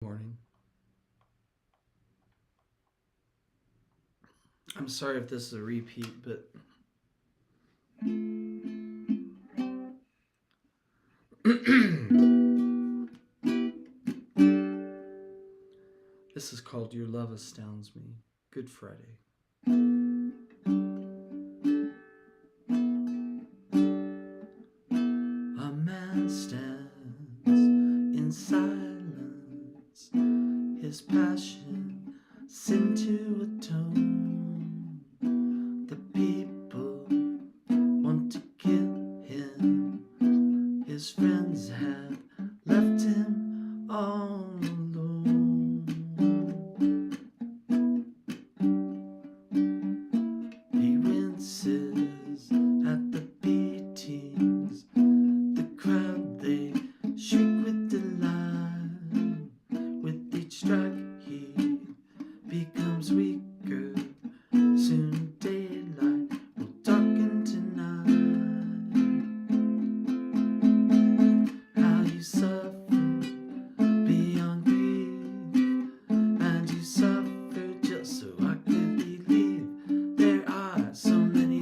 Morning. I'm sorry if this is a repeat, but this is called Your Love Astounds Me. Good Friday. A man stands in silence, his passion sing to a tone. The people want to kill him, his friends have left him all alone. He winces at the beatings, the crowd they shriek with delight. With each strike he becomes weaker, soon daylight will darken tonight. How you suffer beyond grief, and you suffer just so I could believe. There are so many,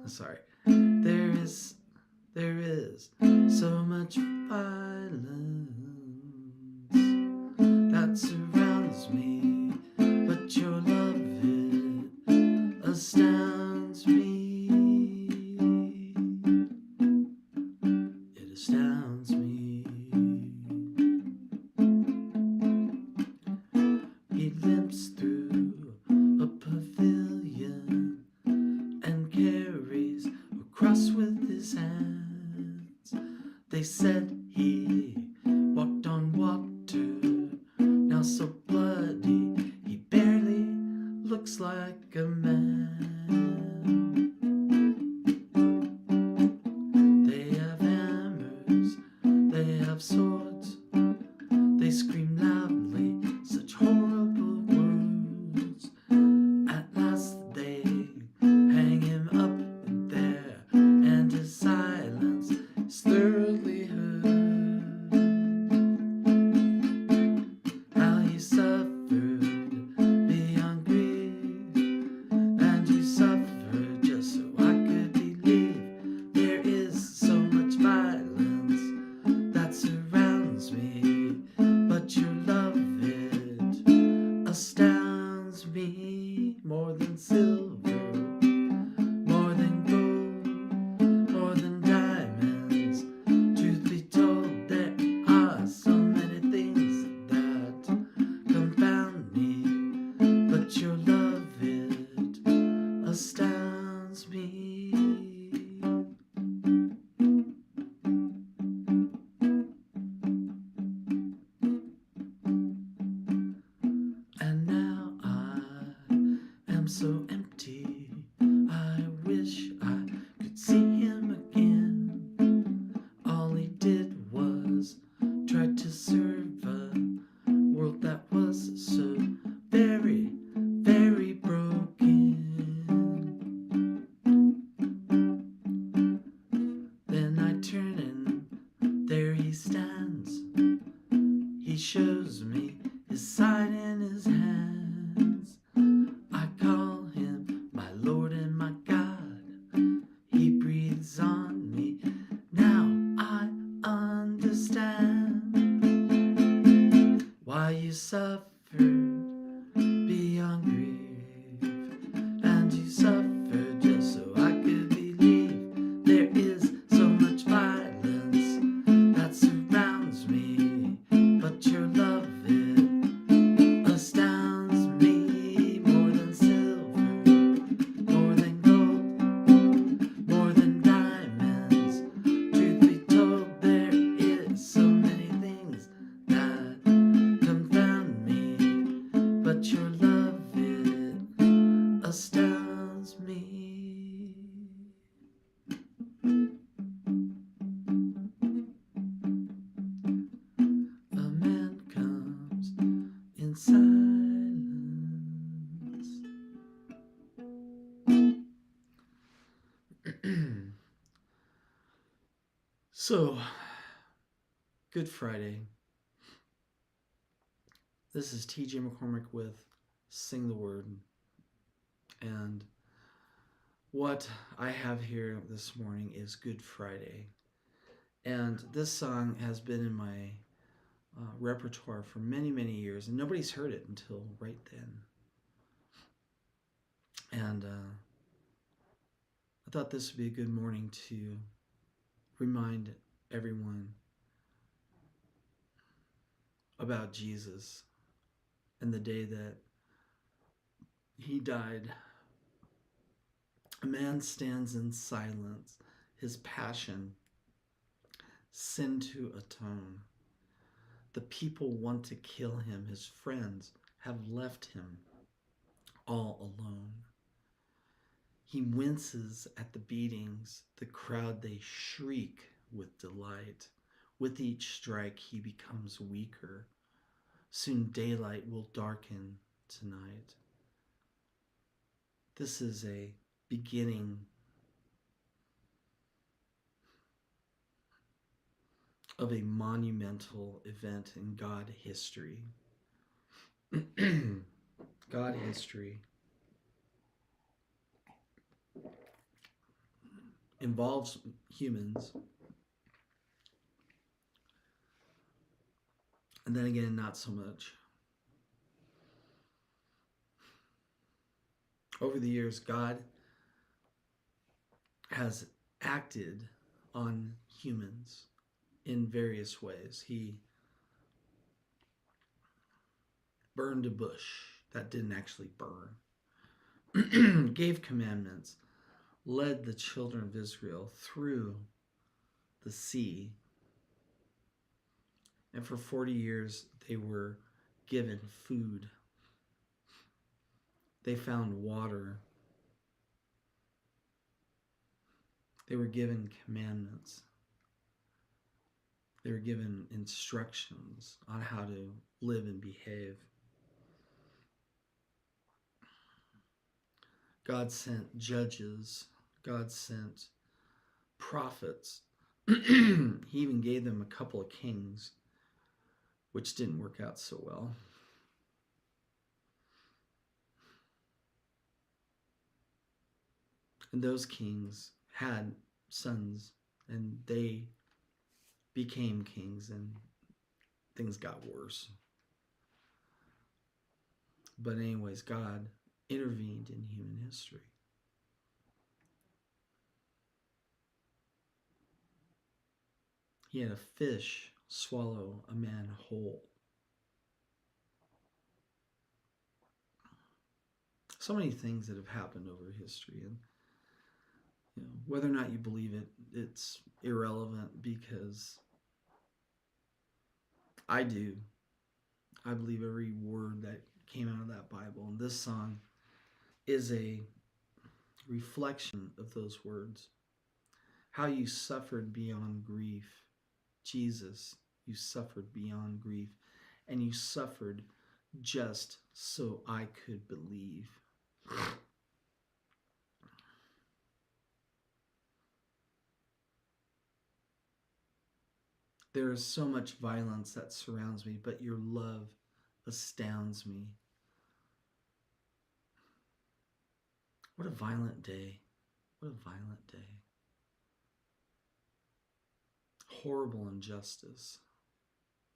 sorry, there is so much violence that surrounds me, but your love, it astounds me. It astounds me. He limps through a pavilion and carries a cross with his hands. They said he walked on water, now so bloody he barely looks like a man. They have hammers, they have swords, they scream loudly such horrible words. At last they hang him up there, and his silence is thoroughly heard. How he suffered beyond grief, and you suffered just so I could believe. There is so much violence that surrounds me, but your love, it astounds me. More than silver, more than gold, more than diamonds. Truth be told, there are so many things that confound me, but your love, it astounds me. And now I am so empty, I wish I could see him again. All he did was try to serve a world that was so very, very broken. Then I turn and there he stands. He shows me his side in his hands. I call him my Lord and my God. He breathes on me. Now I understand why you suffered beyond grief, and you suffered just so I could believe. There is so much violence that surrounds me, but your love, it astounds me. More than silver, more than gold, more than diamonds. Truth be told, there is so many things that confound me, but your love, it astounds me. A man comes in silence. So, Good Friday. This is TJ McCormick with Sing the Word. And what I have here this morning is Good Friday. And this song has been in my repertoire for many, many years, and nobody's heard it until right then. And I thought this would be a good morning to remind everyone about Jesus and the day that he died. A man stands in silence, his passion, sin to atone. The people want to kill him. His friends have left him all alone. He winces at the beatings. The crowd, they shriek with delight. With each strike, he becomes weaker. Soon daylight will darken tonight. This is a beginning of a monumental event in God history. God history involves humans, and then again, not so much. Over the years, God has acted on humans in various ways. He burned a bush that didn't actually burn, gave commandments, led the children of Israel through the sea, and for 40 years they were given food. They found water. They were given commandments. They were given instructions on how to live and behave. God sent judges. God sent prophets. He even gave them a couple of kings, which didn't work out so well. And those kings had sons, and they became kings, and things got worse. But anyways, God intervened in human history. He had a fish swallow a man whole. So many things that have happened over history, and whether or not you believe it, it's irrelevant, because I do. I believe every word that came out of that Bible, and this song is a reflection of those words. How you suffered beyond grief. Jesus, you suffered beyond grief, and you suffered just so I could believe. There is so much violence that surrounds me, but your love astounds me. What a violent day. What a violent day. Horrible injustice.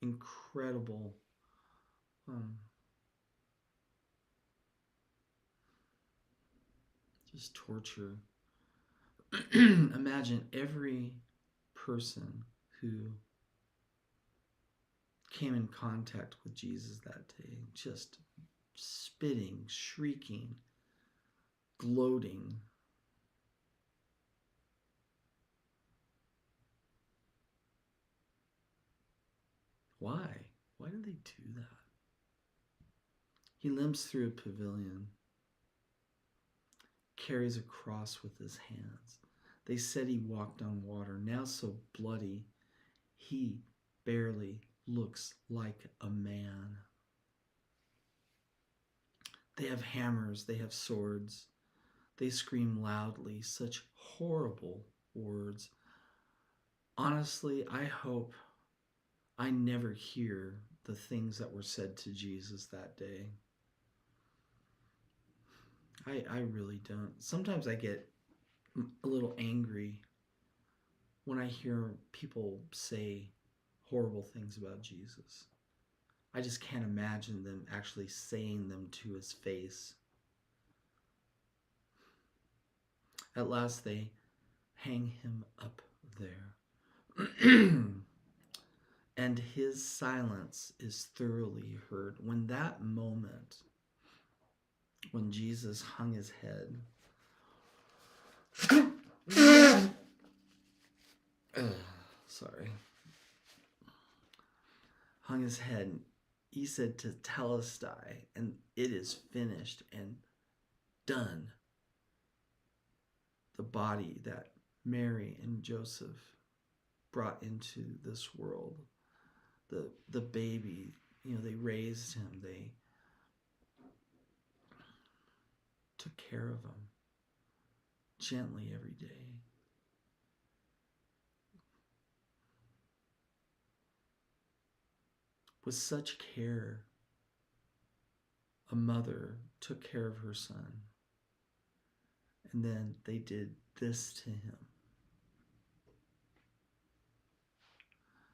Incredible just torture. Imagine every person who came in contact with Jesus that day, just spitting, shrieking, gloating. Why? Why did they do that? He limps through a pavilion, carries a cross with his hands. They said he walked on water, now so bloody, he barely looks like a man. They have hammers, they have swords. They scream loudly, such horrible words. Honestly, I hope I never hear the things that were said to Jesus that day. I really don't. Sometimes I get a little angry when I hear people say horrible things about Jesus. I just can't imagine them actually saying them to his face. At last they hang him up there. And his silence is thoroughly heard. When that moment, when Jesus hung his head, hung his head, he said to Telestai, and it is finished and done. The body that Mary and Joseph brought into this world, the baby, they raised him, they took care of him gently every day. With such care, a mother took care of her son. And then they did this to him.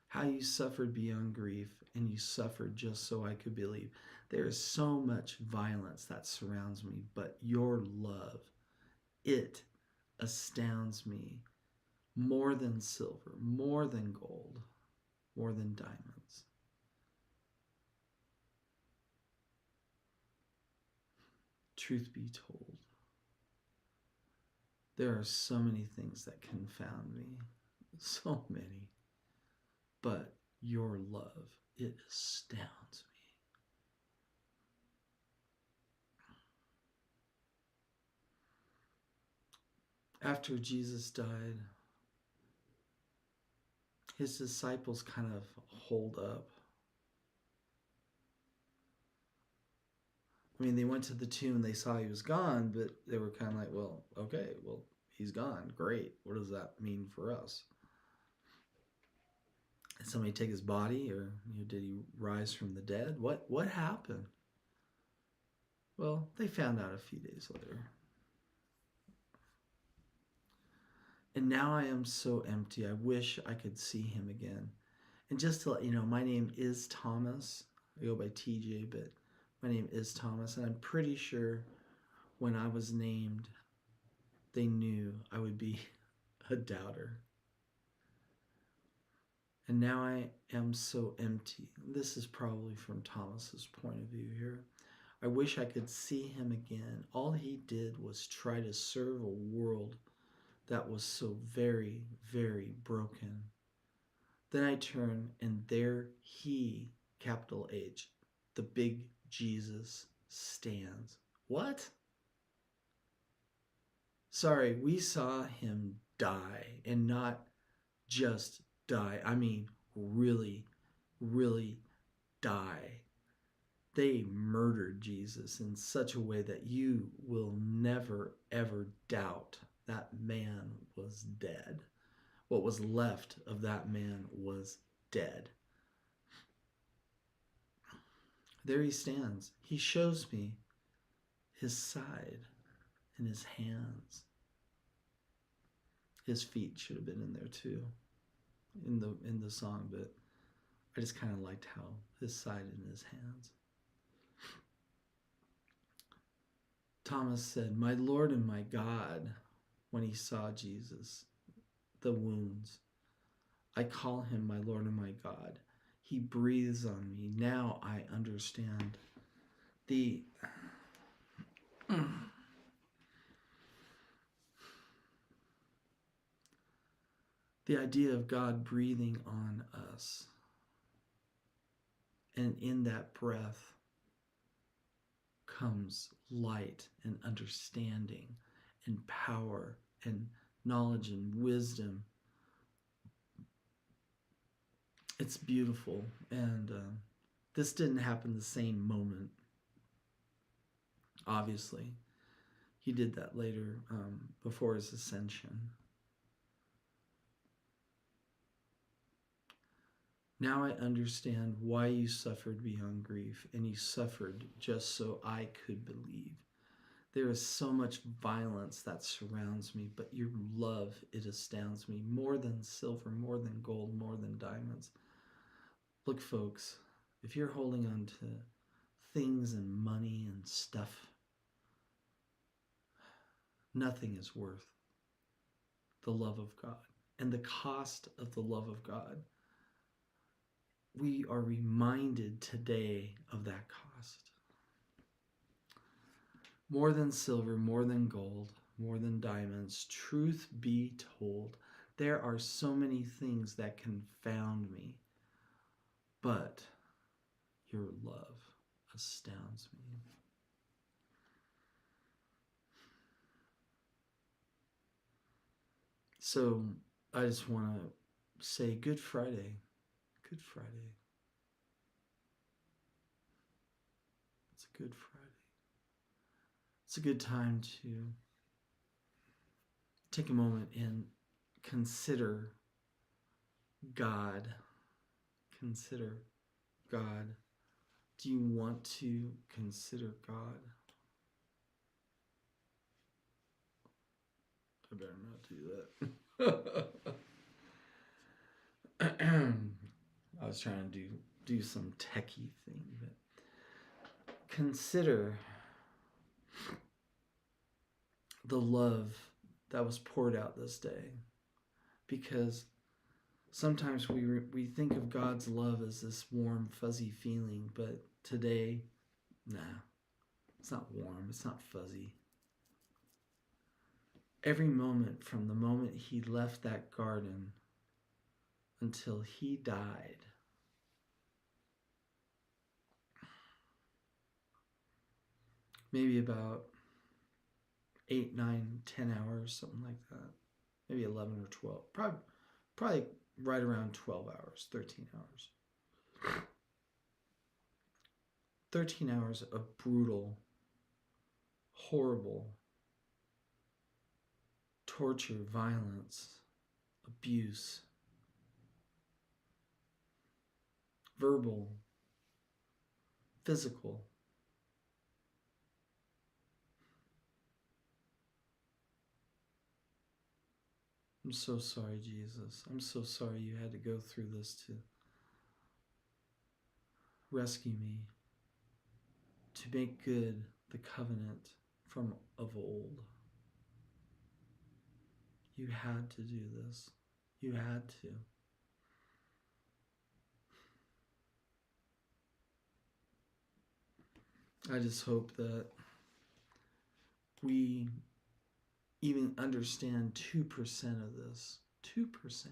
How you suffered beyond grief, and you suffered just so I could believe. There is so much violence that surrounds me, but your love, it astounds me more than silver, more than gold, more than diamonds. Truth be told, there are so many things that confound me, so many, but your love, it astounds me. After Jesus died, his disciples kind of holed up. I mean, they went to the tomb, they saw he was gone, but they were kind of like, well, okay, well, he's gone. Great. What does that mean for us? Did somebody take his body, or did he rise from the dead? What happened? Well, they found out a few days later. And now I am so empty. I wish I could see him again. And just to let you know, my name is Thomas. I go by TJ, but my name is Thomas. And I'm pretty sure when I was named, they knew I would be a doubter. And now I am so empty. This is probably from Thomas's point of view here. I wish I could see him again. All he did was try to serve a world that was so very, very broken. Then I turn, and there he, capital H, the big Jesus, stands. What? Sorry, we saw him die, and not just die. I mean, really, really die. They murdered Jesus in such a way that you will never, ever doubt that man was dead. What was left of that man was dead. There he stands. He shows me his side and his hands. His feet should have been in there too, in the song, but I just kind of liked how his side and his hands. Thomas said, "My Lord and my God," when he saw Jesus, the wounds. I call him my Lord and my God. He breathes on me. Now I understand the idea of God breathing on us. And in that breath comes light and understanding and power and knowledge and wisdom. It's beautiful. And this didn't happen the same moment. Obviously, he did that later, before his ascension. Now I understand why you suffered beyond grief, and you suffered just so I could believe. There is so much violence that surrounds me, but your love, it astounds me. More than silver, more than gold, more than diamonds. Look, folks, if you're holding on to things and money and stuff, nothing is worth the love of God and the cost of the love of God. We are reminded today of that cost. More than silver, more than gold, more than diamonds, truth be told, there are so many things that confound me, but your love astounds me. So I just want to say Good Friday. Good Friday. It's a good Friday. It's a good time to take a moment and consider God. Consider God. Do you want to consider God? I better not do that. I was trying to do some techie thing, but consider the love that was poured out this day, because sometimes we think of God's love as this warm, fuzzy feeling, but today, nah, it's not warm, it's not fuzzy. Every moment from the moment he left that garden until he died, maybe about 8, 9, 10 hours, something like that. Maybe 11 or 12. Probably right around 12 hours, 13 hours. 13 hours of brutal, horrible torture, violence, abuse, verbal, physical. I'm so sorry, Jesus. I'm so sorry you had to go through this to rescue me, to make good the covenant from of old. You had to do this. You had to. I just hope that we even understand 2% of this. 2%.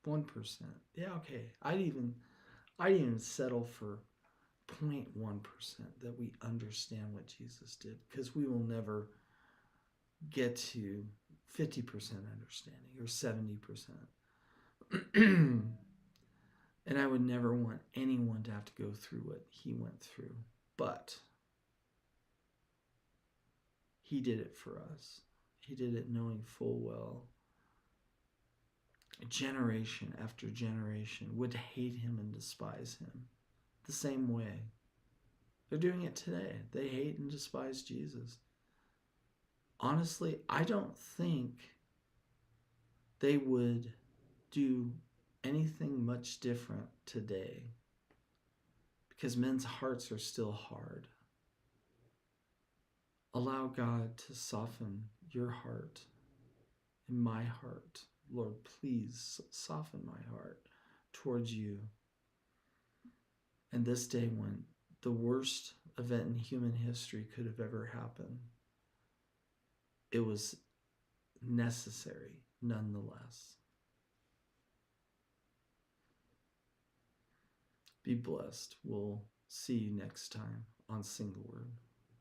1%. Yeah, okay. I'd even settle for 0.1% that we understand what Jesus did, because we will never get to 50% understanding or 70%. And I would never want anyone to have to go through what he went through. But he did it for us. He did it knowing full well generation after generation would hate him and despise him the same way. They're doing it today. They hate and despise Jesus. Honestly, I don't think they would do anything much different today, because men's hearts are still hard. Allow God to soften your heart and my heart. Lord, please soften my heart towards you. And this day, when the worst event in human history could have ever happened, it was necessary nonetheless. Be blessed. We'll see you next time on Single Word.